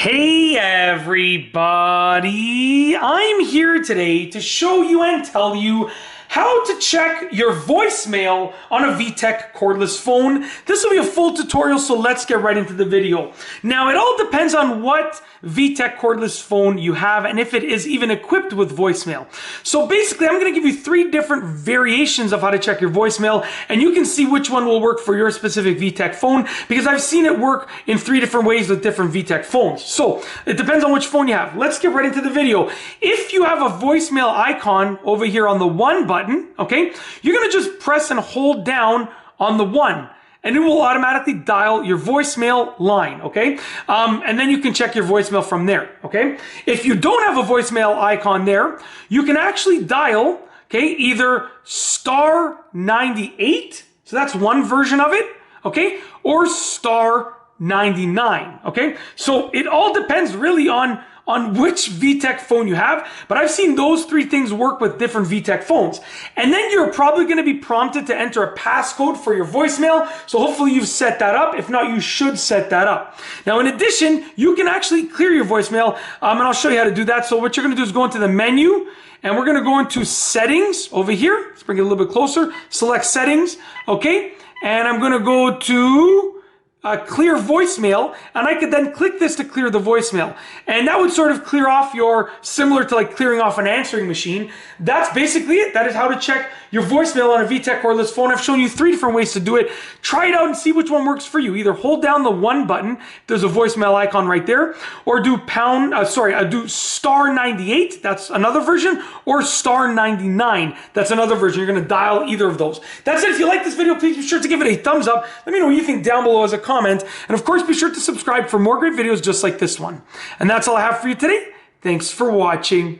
Hey everybody, I'm here today to show you and tell you how to check your voicemail on a Vtech cordless phone. This will be a full tutorial, so let's get right into the video. Now, it all depends on what Vtech cordless phone you have and if it is even equipped with voicemail. So basically, I'm going to give you 3 different variations of how to check your voicemail, and you can see which one will work for your specific Vtech phone, because I've seen it work in 3 different ways with different Vtech phones. So it depends on which phone you have. Let's get right into the video. If you have a voicemail icon over here on the 1 button, okay, you're going to just press and hold down on the 1. And it will automatically dial your voicemail line, okay? And then you can check your voicemail from there, okay? If you don't have a voicemail icon there, you can actually dial, okay, either star 98, so that's one version of it, okay, or star 99, okay? So it all depends really on which Vtech phone you have, but I've seen those 3 things work with different Vtech phones. And then you're probably going to be prompted to enter a passcode for your voicemail, so hopefully you've set that up. If not, you should set that up. Now, in addition, you can actually clear your voicemail, and I'll show you how to do that. So what you're going to do is go into the menu, and we're going to go into settings over here. Let's bring it a little bit closer. Select settings, okay? And I'm going to go to clear voicemail, and I could then click this to clear the voicemail, and that would sort of clear off your, similar to like clearing off an answering machine. That's basically it. That is how to check your voicemail on a Vtech cordless phone. I've shown you 3 different ways to do it. Try it out and see which one works for you. Either hold down the 1 button, there's a voicemail icon right there, or do do star 98, that's another version, or star 99, that's another version. You're going to dial either of those. That's it. If you like this video, please be sure to give it a thumbs up. Let me know what you think down below as a comment, and of course be sure to subscribe for more great videos just like this one. And that's all I have for you today. Thanks for watching.